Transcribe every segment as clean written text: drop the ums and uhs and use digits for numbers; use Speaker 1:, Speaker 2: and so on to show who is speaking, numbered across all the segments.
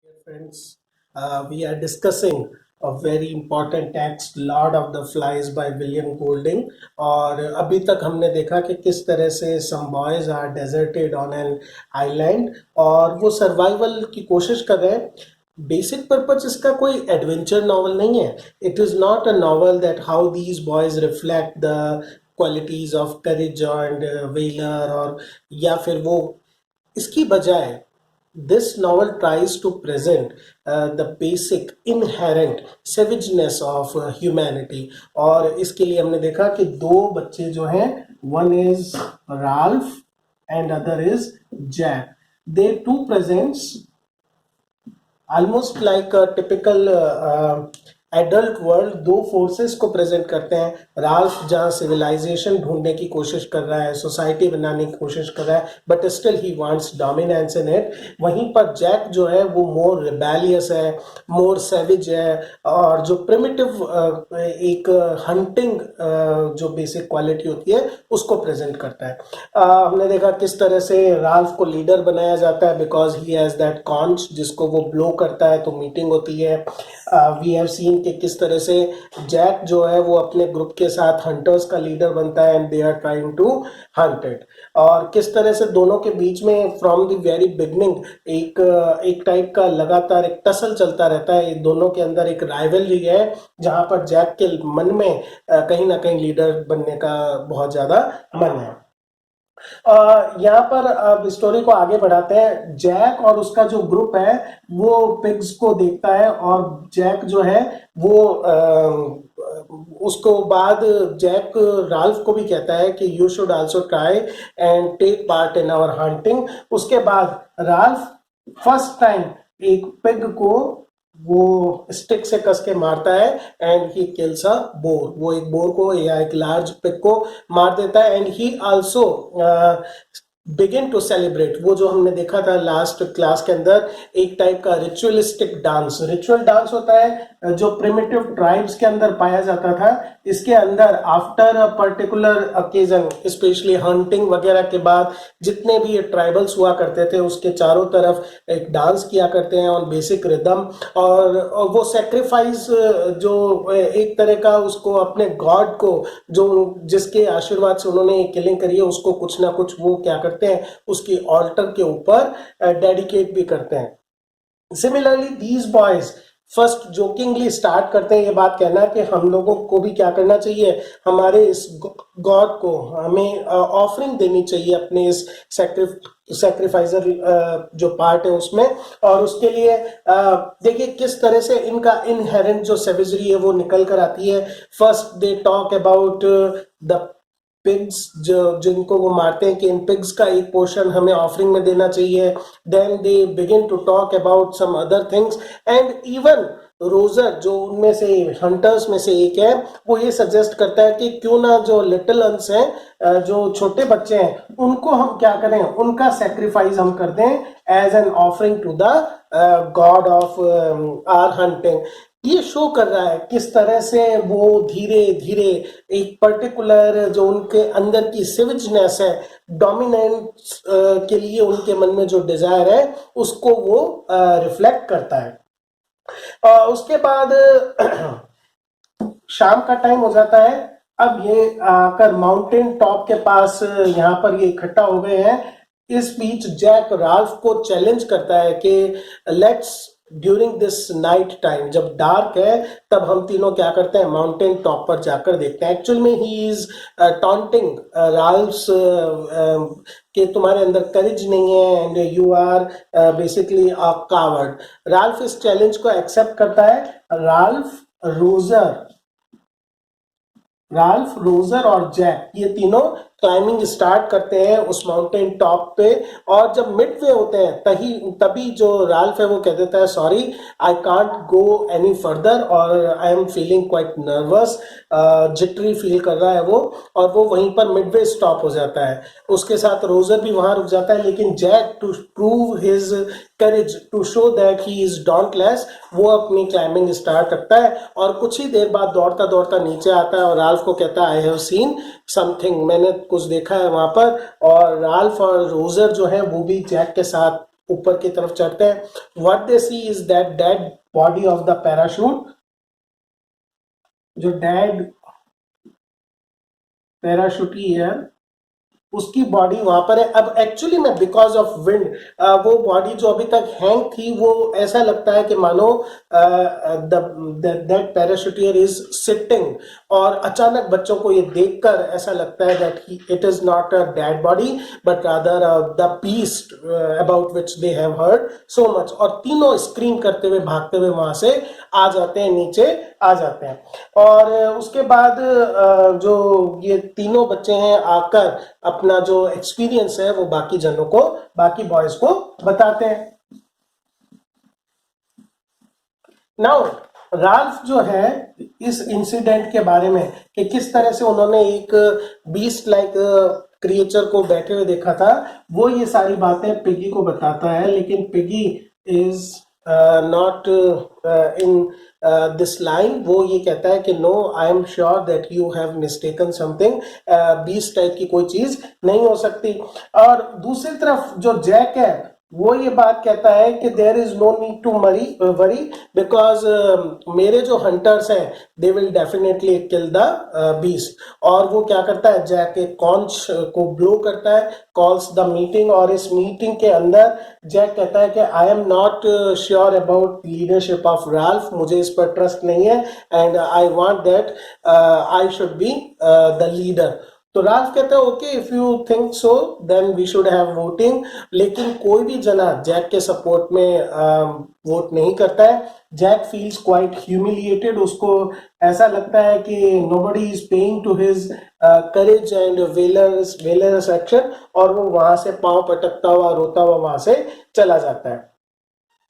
Speaker 1: Friends, we are discussing a very important text Lord of the Flies by William Golding। और अभी तक हमने देखा कि किस तरह से some boys are deserted on an island और वो सर्वाइवल की कोशिश कर रहे हैं। बेसिक पर्पज इसका कोई एडवेंचर नॉवल नहीं है। It is not a novel that how these boys reflect the qualities of courage and valour और या फिर वो इसकी बजाय this novel tries to present the basic inherent savageness of humanity। और इसके लिए हमने देखा कि दो बच्चे जो हैं, one is Ralph and other is Jack। they two presents almost like a typical adult world दो फोर्सेस को प्रेजेंट करते हैं। राल्फ जहाँ सिविलाइजेशन ढूंढने की कोशिश कर रहा है, सोसाइटी बनाने की कोशिश कर रहा है, but still he wants dominance in it. वहीं पर जैक जो है वो मोर रिबेलियस है, मोर सेविज है और जो प्रिमिटिव एक हंटिंग जो बेसिक क्वालिटी होती है उसको प्रेजेंट करता है। हमने देखा किस तरह से राल्फ को लीडर बनाया जाता है because he has that conch जिसको वो ब्लो करता है तो मीटिंग होती है। वी हैव सीन कि किस तरह से जैक जो है वो अपने ग्रुप के साथ हंटर्स का लीडर बनता है and they are trying to hunt it. और किस तरह से दोनों के बीच में फ्रॉम द वेरी बिगनिंग एक टाइप का लगातार एक टसल चलता रहता है। दोनों के अंदर एक राइवलरी है जहां पर जैक के मन में कहीं ना कहीं लीडर बनने का बहुत ज्यादा मन है। यहाँ पर अब स्टोरी को आगे बढ़ाते हैं। जैक और उसका जो ग्रुप है वो पिग्स को देखता है और जैक जो है वो उसको बाद जैक राल्फ को भी कहता है कि you should also try and take part in our hunting. उसके बाद राल्फ फर्स्ट टाइम एक पिग को वो स्टिक से कस के मारता है and he kills a boar. वो एक बोर को या एक लार्ज पिग को मार देता है and he also begin to celebrate. वो जो हमने देखा था लास्ट क्लास के अंदर एक टाइप का रिचुअलिस्टिक डांस, रिचुअल डांस होता है जो प्रिमिटिव ट्राइब्स के अंदर पाया जाता था। इसके अंदर after a particular occasion specially hunting वगैरह के बाद जितने भी ये ट्राइबल्स हुआ करते थे उसके चारों तरफ एक डांस किया करते हैं ऑन बेसिक रिदम। और वो सेक्रीफाइस जो एक तरह का उसको अपने गॉड को जो जिसके आशीर्वाद से उन्होंने किलिंग करी है उसको कुछ ना कुछ वो क्या करते हैं उसकी ऑल्टर के ऊपर डेडिकेट भी करते हैं। Similarly these boys first jokingly start करते हैं ये बात कहना कि हम लोगों को भी क्या करना चाहिए, हमारे इस गॉड को हमें ऑफरिंग देनी चाहिए अपने इस सेक्रीफाइजर जो पार्ट है उसमें। और उसके लिए देखिए किस तरह से इनका इनहेरेंट जो सेविजरी है वो निकल कर आती है। First they talk about the pigs जो जिनको वो मारते हैं कि इन पिग्स का एक पोर्शन हमें ऑफरिंग में देना चाहिए। Then they begin to talk about some other things and even Roger जो उनमें से हंटर्स में से एक है वो ये सजेस्ट करता है कि क्यों ना जो लिटिल अंस हैं जो छोटे बच्चे हैं उनको हम क्या करें, उनका सेक्रीफाइस हम कर दें as an offering to the god of our hunting. ये शो कर रहा है किस तरह से वो धीरे धीरे एक पर्टिकुलर जो उनके अंदर की सिविजनेस है, डोमिनेंस के लिए उनके मन में जो डिजायर है उसको वो रिफ्लेक्ट करता है। उसके बाद शाम का टाइम हो जाता है। अब ये आकर माउंटेन टॉप के पास यहाँ पर ये इकट्ठा हो गए हैं। इस बीच जैक राल्फ को चैलेंज करता है कि let's during this night time जब डार्क है तब हम तीनों क्या करते हैं माउंटेन टॉप पर जाकर देखते हैं। एक्चुअल में ही इज टॉन्टिंग राल्फ्स कि तुम्हारे अंदर करेज नहीं है and you are basically a coward. Ralph इस चैलेंज को एक्सेप्ट करता है। राल्फ रोजर राल्फ रोजर और जैक ये तीनों क्लाइंबिंग स्टार्ट करते हैं उस माउंटेन टॉप पे। और जब मिड वे होते हैं तभी जो राल्फ है वो कह देता है sorry I can't go any further और I am feeling quite nervous, jittery feel कर रहा है वो। और वो वहीं पर मिड वे स्टॉप हो जाता है। उसके साथ रोजर भी वहां रुक जाता है लेकिन Jack to prove his courage to show that he is dauntless वो अपनी क्लाइंबिंग स्टार्ट रखता है और कुछ ही देर बाद दौड़ता दौड़ता नीचे आता है और राल्फ को कहता है आई हैव सीन समथिंग, मैंने कुछ देखा है वहां पर। और राल्फ और रोजर जो है वो भी जैक के साथ ऊपर की तरफ चढ़ते हैं, what they see is that dead body of the parachute, जो डेड पैराशूटी है उसकी बॉडी वहां पर है। अब एक्चुअली में बिकॉज ऑफ विंड वो बॉडी जो अभी तक हैंग थी वो ऐसा लगता है कि मानो दैट पैराशूटियर इज सिटिंग, और अचानक बच्चों को ये देखकर ऐसा लगता है that it is not a dead body but rather the beast about which they have heard so much, और तीनों स्क्रीम करते हुए भागते हुए वहां से आ जाते हैं, नीचे आ जाते हैं। और उसके बाद जो ये तीनों बच्चे हैं आकर अपना जो एक्सपीरियंस है वो बाकी जनों को, बाकी बॉयज को बताते हैं। नाउ राल्फ जो है इस इंसिडेंट के बारे में कि किस तरह से उन्होंने एक बीस्ट लाइक क्रिएचर को बैठे हुए देखा था, वो ये सारी बातें पिगी को बताता है, लेकिन Piggy is not in this line. वो ये कहता है कि no, I am sure that you have mistaken something, beast type की कोई चीज नहीं हो सकती। और दूसरी तरफ जो जैक है वो ये बात कहता है कि there is no need to worry because मेरे जो हंटर्स हैं they will definitely kill the beast. और वो क्या करता है, जैक एक कॉन्च को ब्लो करता है, कॉल्स द मीटिंग, और इस मीटिंग के अंदर जैक कहता है कि I am not sure about leadership of Ralph, मुझे इस पर ट्रस्ट नहीं है, and I want that I should be the leader. तो राल्फ कहता है okay, if you think so then we should have voting. लेकिन कोई भी जना जैक के सपोर्ट में वोट नहीं करता है। जैक फील्स क्वाइट ह्यूमिलिएटेड, उसको ऐसा लगता है कि nobody is paying to his courage and valorous action, और वो वहां से पांव पटकता हुआ रोता हुआ वहां से चला जाता है।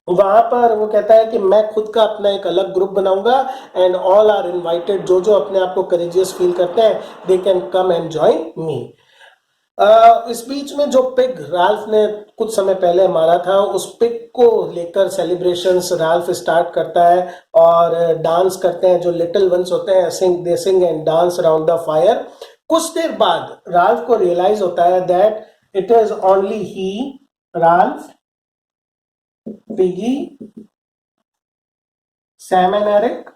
Speaker 1: वहां पर वो कहता है कि मैं खुद का अपना एक अलग ग्रुप बनाऊंगा एंड ऑल आर इनवाइटेड, जो जो अपने आप को करेजियस फील करते हैं they can come and join me. इस बीच में जो पिग राल्फ ने कुछ समय पहले मारा था, उस पिग को लेकर सेलिब्रेशंस राल्फ स्टार्ट करता है और डांस करते हैं। जो लिटिल वंस होते हैं they sing and dance around the fire. कुछ देर बाद राल्फ को रियलाइज होता है that it is only he, Ralph, Piggy, Sam and Eric,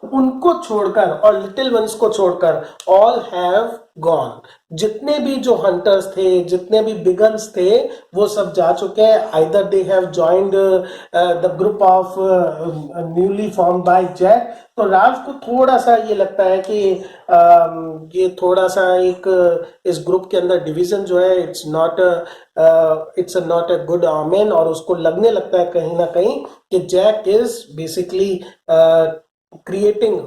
Speaker 1: उनको छोड़कर और लिटिल वंस को छोड़कर ऑल हैव गॉन। जितने भी जो हंटर्स थे, जितने भी बिगन्स थे, वो सब जा चुके हैं। Either they have joined the group of newly form by Jack. तो राल्फ को थोड़ा सा ये लगता है कि ये थोड़ा सा एक इस ग्रुप के अंदर डिवीजन जो है it's not a good omen, और उसको लगने लगता है कहीं ना कहीं कि Jack is basically creating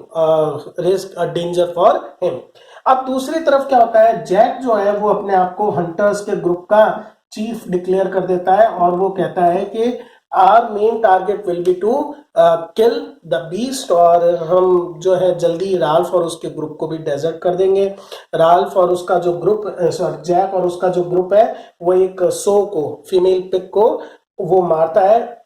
Speaker 1: risk a danger for him. अब दूसरी तरफ क्या होता है, जैक जो है वो अपने आप को हंटर्स के ग्रुप का चीफ डिक्लेयर कर देता है और वो कहता है कि our main target will be to kill the beast, और हम जो है जल्दी राल्फ और उसके ग्रुप को भी डेजर्ट कर देंगे। राल्फ और उसका जो ग्रुप, सॉरी जैक और उसका जो ग्रुप है वो एक सो को, फीमेल पिग को वो मारता है।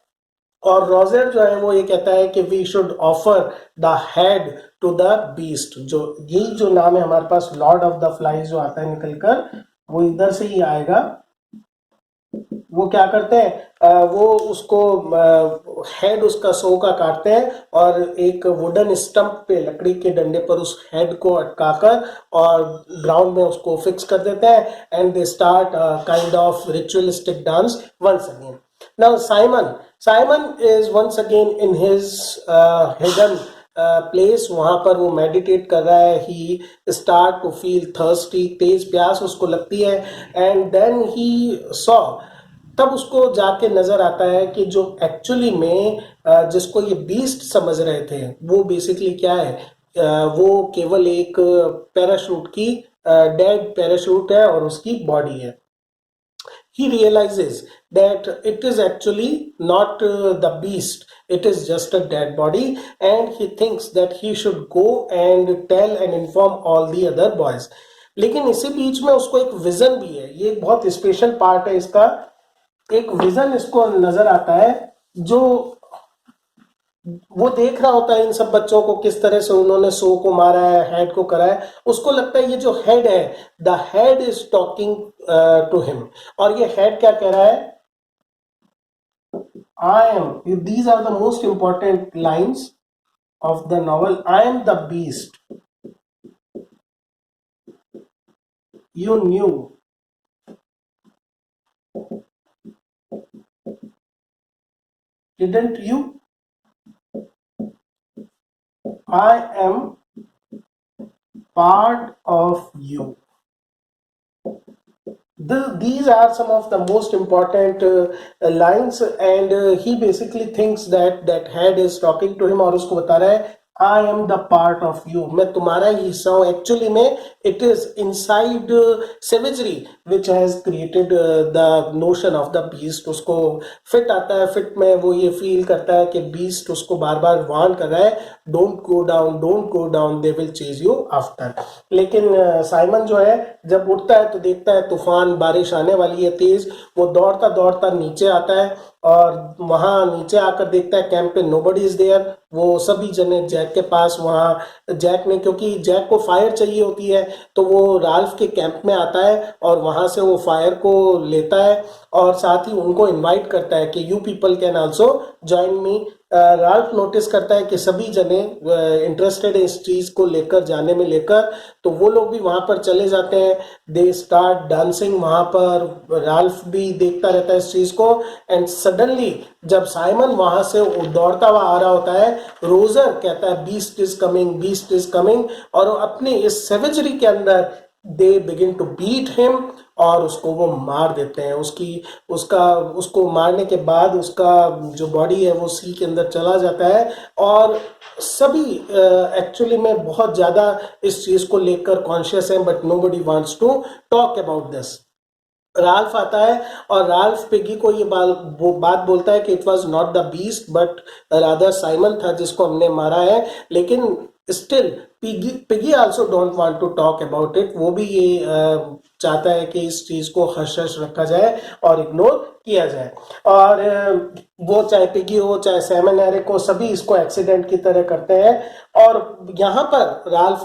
Speaker 1: और रोजर जो है वो ये कहता है कि we should offer the head to the beast. जो यही जो नाम है हमारे पास लॉर्ड ऑफ द फ्लाइज जो आता है निकलकर, वो इधर से ही आएगा। वो क्या करते हैं, वो उसको हेड उसका सो का काटते हैं और एक वुडन स्टंप पे, लकड़ी के डंडे पर उस हेड को अटकाकर और ग्राउंड में उसको फिक्स कर देते हैं, and they start kind of ritualistic dance once again. Now Simon is once again in his hidden place. वहां पर वो मेडिटेट कर रहा है। He start to feel thirsty, तेज प्यास उसको लगती है। एंड देन ही सॉ, तब उसको जाके नजर आता है कि जो एक्चुअली में जिसको ये बीस्ट समझ रहे थे वो बेसिकली क्या है, वो केवल एक पैराशूट की डेड पैराशूट है और उसकी बॉडी है। He realizes that it is actually not the beast, it is just a dead body, and he thinks that he should go and tell and inform all the other boys. लेकिन इसी बीच में उसको एक vision भी है, ये एक बहुत स्पेशल पार्ट है इसका। एक विजन इसको नजर आता है जो वो देख रहा होता है इन सब बच्चों को, किस तरह से उन्होंने सो को मारा है, हेड को करा है। उसको लगता है ये जो हेड है, the head is talking to him. और ये हेड क्या कह रहा है? I am, these are the most important lines of the novel. I am the beast. You knew, didn't you? I am part of you. These are some of the most important lines, and he basically thinks that that head is talking to him और उसको बता रहा है I am the part of you, मैं तुम्हारा ही हिस्सा हूँ। Actually में it is inside savagery which has created the notion of the beast. उसको फिट आता है, फिट में वो ये फील करता है कि बीस्ट उसको बार बार वार्न कर रहा है, don't go down, don't go down, they will chase you after. लेकिन साइमन जो है जब उठता है तो देखता है तूफान, बारिश आने वाली है तेज। वो दौड़ता दौड़ता नीचे आता है और वहां नीचे आकर देखता है कैंप पे नोबडी इज देयर। वो सभी जने जैक के पास, वहां जैक ने, क्योंकि जैक को फायर चाहिए होती है, तो वो राल्फ के कैंप में आता है और वहां से वो फायर को लेता है और साथ ही उनको इनवाइट करता है कि you people can also join me. Ralph notice करता है कि सभी जने इंटरेस्टेड है इस चीज को लेकर, जाने में लेकर, तो वो लोग भी वहां पर चले जाते हैं। दे स्टार्ट डांसिंग वहां पर। राल्फ भी देखता रहता है इस चीज को। एंड सडनली जब साइमन वहां से दौड़ता हुआ आ रहा होता है, रोजर कहता है beast is coming, beast is coming, और अपनी इस सेवेजरी के अंदर they begin to beat him और उसको वो मार देते हैं। उसको मारने के बाद उसका जो बॉडी है वो सी के अंदर चला जाता है और सभी एक्चुअली में बहुत ज्यादा इस चीज को लेकर कॉन्शियस हैं, but nobody wants to talk about this. Ralph आता है और राल्फ पिगी को ये बात बोलता है कि it was not the beast but rather Simon था जिसको हमने मारा है। लेकिन still Piggy Piggy also don't want to talk about it. वो भी ये चाहता है कि इस चीज को हश हश रखा जाए और इग्नोर किया जाए। और वो चाहे पिगी हो चाहे सैमन एरिक हो, सभी इसको एक्सीडेंट की तरह करते हैं। और यहाँ पर राल्फ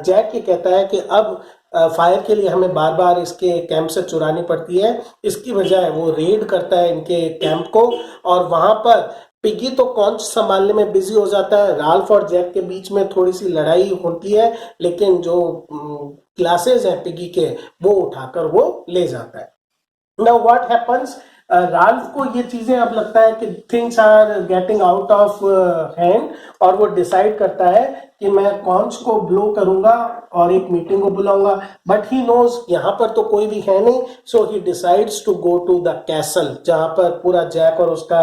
Speaker 1: जैक ये कहता है कि अब फायर के लिए हमें बार बार इसके कैंप से चुरानी पड़ती है। इसकी बजाय वो रेड करता है इनके कैंप को और वहां पर पिगी तो कॉन्च संभालने में बिजी हो जाता है। राल्फ और जैक के बीच में थोड़ी सी लड़ाई होती है, लेकिन जो ग्लासेस हैं पिगी के वो उठाकर वो ले जाता है। नाउ व्हाट हैपेंस, राल्फ को ये चीजें अब लगता है कि things are getting out of hand और वो डिसाइड करता है कि मैं कॉन्च को ब्लो करूंगा और एक मीटिंग को बुलाऊंगा। बट ही नोज यहाँ पर तो कोई भी है नहीं, so he decides to go to the castle जहां पर पूरा जैक और उसका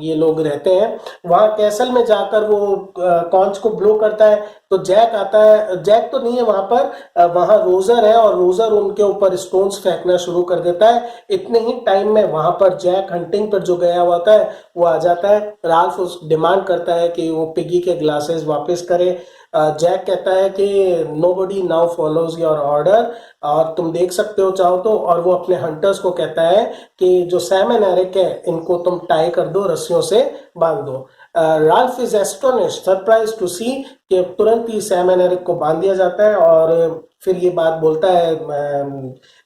Speaker 1: ये लोग रहते हैं। वहां कैसल में जाकर वो कॉन्च को ब्लो करता है तो जैक आता है। जैक तो नहीं है वहां पर, वहां रोजर है और रोजर उनके ऊपर स्टोन्स फेंकना शुरू कर देता है। इतने ही टाइम में वहां पर जैक हंटिंग पर जो गया हुआ था वो आ जाता है। राल्फ उस डिमांड करता है कि वो पिगी के ग्लासेस वापस करे। जैक कहता है कि nobody now follows your order, और तुम देख सकते हो चाहो तो। और वो अपने हंटर्स को कहता है कि जो सैम एंड एरिक है इनको तुम टाई कर दो, रस्सियों से बांध दो। Ralph is astonished, surprise to see कि तुरंत ही सैम एंड एरिक को बांध दिया जाता है। और फिर ये बात बोलता है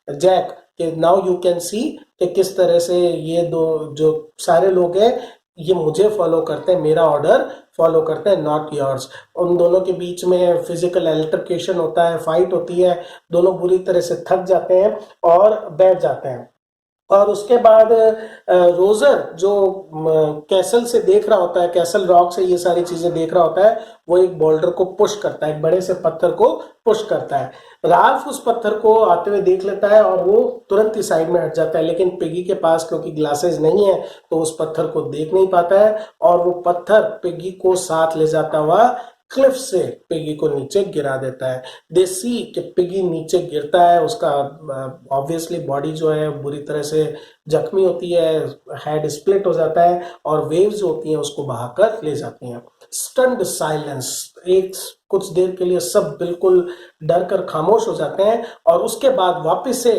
Speaker 1: जैक कि नाउ यू कैन सी कि किस तरह से ये दो जो सारे लोग हैं ये मुझे फॉलो करते हैं, मेरा ऑर्डर फॉलो करते हैं, नॉट योर्स। उन दोनों के बीच में फिजिकल अल्टरकेशन होता है, फाइट होती है। दोनों बुरी तरह से थक जाते हैं और बैठ जाते हैं। और उसके बाद रोजर जो कैसल से देख रहा होता है, कैसल रॉक से ये सारी चीजें देख रहा होता है, वो एक बोल्डर को पुश करता है, एक बड़े से पत्थर को पुश करता है। राल्फ उस पत्थर को आते हुए देख लेता है और वो तुरंत ही साइड में हट जाता है। लेकिन पिगी के पास क्योंकि ग्लासेस नहीं है तो उस पत्थर को देख नहीं पाता है और वो पत्थर पिगी को साथ ले जाता हुआ क्लिफ से पिगी को नीचे गिरा देता है। दे सी कि पिगी नीचे गिरता है, उसका ऑब्वियसली बॉडी जो है बुरी तरह से जख्मी होती है, हेड स्प्लिट हो जाता है और वेव्स होती हैं उसको बहाकर ले जाती हैं। स्टन्ड साइलेंस, एक कुछ देर के लिए सब बिल्कुल डर कर खामोश हो जाते हैं और उसके बाद वापस से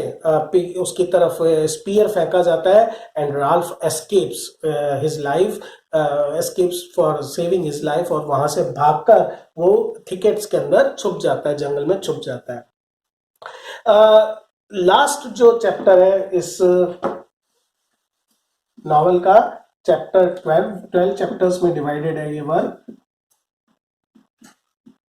Speaker 1: उसकी तरफ स्पीयर फेंका जाता है and Ralph escapes his life, escapes for saving his life, और वहां से भागकर वो थिकेट्स के अंदर छुप जाता है, जंगल में छुप जाता है। लास्ट जो चैप्टर है इस नॉवल का, चैप्टर 12 चैप्टर्स में डिवाइडेड है ये वर्क।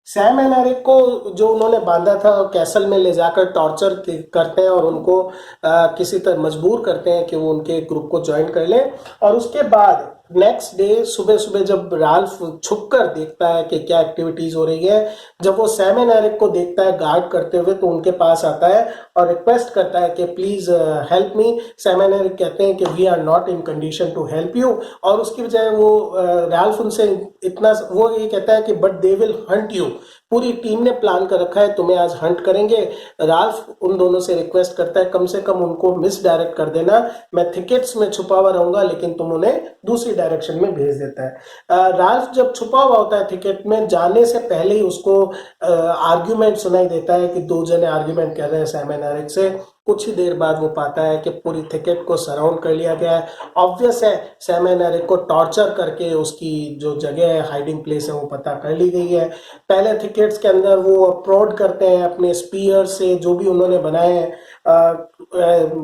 Speaker 1: सैम एंड एरिक को जो उन्होंने बांधा था कैसल में ले जाकर टॉर्चर करते हैं और उनको किसी तरह मजबूर करते हैं कि वो उनके ग्रुप को ज्वाइन कर ले। और उसके बाद नेक्स्ट डे सुबह सुबह जब राल्फ छुपकर देखता है कि क्या एक्टिविटीज हो रही है, जब वो सैम एंड एरिक को देखता है गार्ड करते हुए तो उनके पास आता है और रिक्वेस्ट करता है कि please help me. Sam and Eric कहते हैं कि we are not in condition to help you, और उसकी बजाय वो राल्फ उनसे इतना वो ये कहता है कि but they will Hunt you, पूरी टीम ने प्लान कर रखा है तुम्हें आज हंट करेंगे। राल्फ उन दोनों से रिक्वेस्ट करता है कम से कम उनको मिस डायरेक्ट कर देना, मैं थिकेट्स में छुपा हुआ रहूंगा, लेकिन तुम उन्हें दूसरी डायरेक्शन में भेज देता है। राल्फ जब छुपा हुआ होता है थिकेट में, जाने से पहले ही उसको आर्ग्यूमेंट सुनाई देता है कि दो जने आर्ग्यूमेंट कर रहे हैं सैम एंड एरिक से। कुछ ही देर बाद वो पाता है कि पूरी थिकेट को सराउंड कर लिया गया है। ऑब्वियस है सैम एंड एरिक को टॉर्चर करके उसकी जो जगह है, हाइडिंग प्लेस है, वो पता कर ली गई है। पहले थिकेट्स के अंदर वो अप्रोड करते हैं अपने स्पीयर से जो भी उन्होंने बनाए हैं।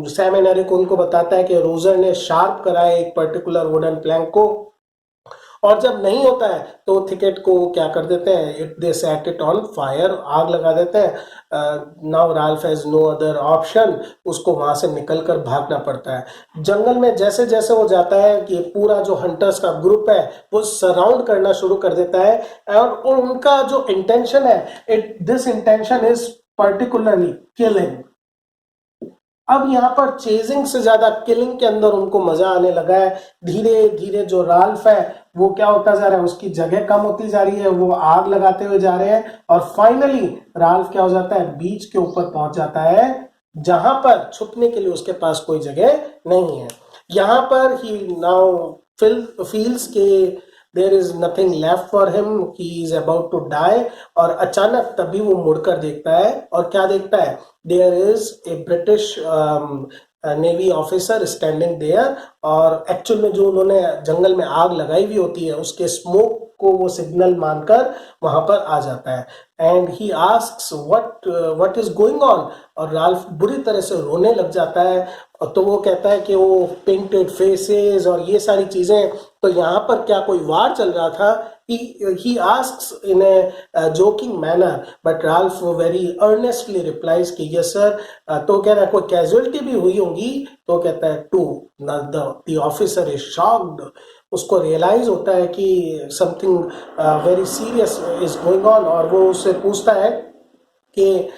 Speaker 1: सैम एंड एरिक उनको बताता है कि रोजर ने शार्प करा है एक पर्टिकुलर वुडन प्लैंक को, और जब नहीं होता है तो थिकेट को क्या कर देते हैं, it they set it on fire, आग लगा देते हैं। Now Ralph has no other option, उसको वहां से निकलकर भागना पड़ता है। जंगल में जैसे जैसे वो जाता है कि पूरा जो हंटर्स का ग्रुप है वो सराउंड करना शुरू कर देता है और उनका जो इंटेंशन है, this intention is particularly killing. अब यहाँ पर चेजिंग से ज्यादा किलिंग के अंदर उनको मजा आने लगा है। धीरे धीरे जो राल्फ है वो क्या होता जा रहा है, उसकी जगह कम होती जा रही है, वो आग लगाते हुए जा रहे हैं और फाइनली राल्फ क्या हो जाता है, बीच के ऊपर पहुंच जाता है जहां पर छुपने के लिए उसके पास कोई जगह नहीं है। यहाँ पर ही नाउ फील्स के there is nothing left for him, he is about to die, और अचानक तभी वो मुड़कर देखता है और क्या देखता है, there is a British navy officer standing there, और एक्चुअल में जो उन्होंने जंगल में आग लगाई हुई होती है उसके स्मोक को वो सिग्नल मानकर वहां पर आ जाता है। And he asks what is going on, और राल्फ बुरी तरह से रोने लग जाता है। और तो वो कहता है कि वो पेंटेड फेसेस और ये सारी चीजें, तो यहाँ पर क्या कोई वार चल रहा था। he asks in a joking manner, but Ralph very earnestly replies कि yes sir। तो कह रहा है कोई कैजुअलिटी भी हुई होगी, तो कहता है to the officer is shocked, उसको रियलाइज होता है कि something very serious is going on, और वो उससे पूछता है कि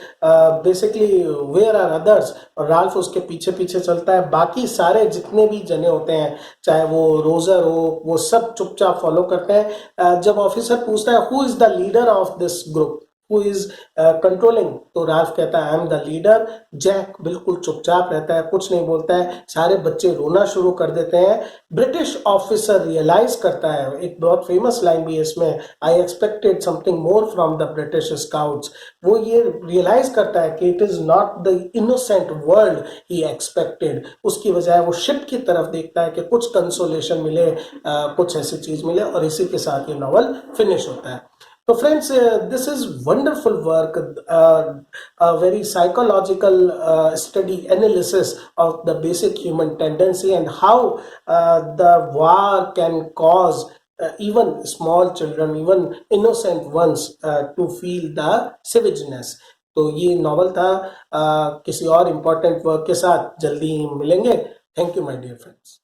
Speaker 1: बेसिकली वेयर आर अदर्स, और राल्फ उसके पीछे पीछे चलता है। बाकी सारे जितने भी जने होते हैं, चाहे वो रोजर हो, वो सब चुपचाप फॉलो करते हैं। जब ऑफिसर पूछता है who is the leader of this group, who is controlling, तो राल्फ कहता है I am the leader. Jack बिल्कुल चुपचाप रहता है, कुछ नहीं बोलता है। सारे बच्चे रोना शुरू कर देते हैं। ब्रिटिश ऑफिसर रियलाइज करता है, एक बहुत फेमस लाइन भी है इसमें, I expected something more from the British scouts. वो ये रियलाइज करता है कि it is not the innocent world he expected, उसकी बजाय वो शिप की तरफ देखता है कि कुछ कंसोलेशन मिले, कुछ ऐसी चीज मिले, और इसी के साथ ये नॉवल फिनिश होता है। So friends, this is wonderful work, a very psychological study analysis of the basic human tendency and how the war can cause even small children, even innocent ones, to feel the savageness. तो ये novel था। किसी और important work के साथ जल्दी मिलेंगे। Thank you my dear friends.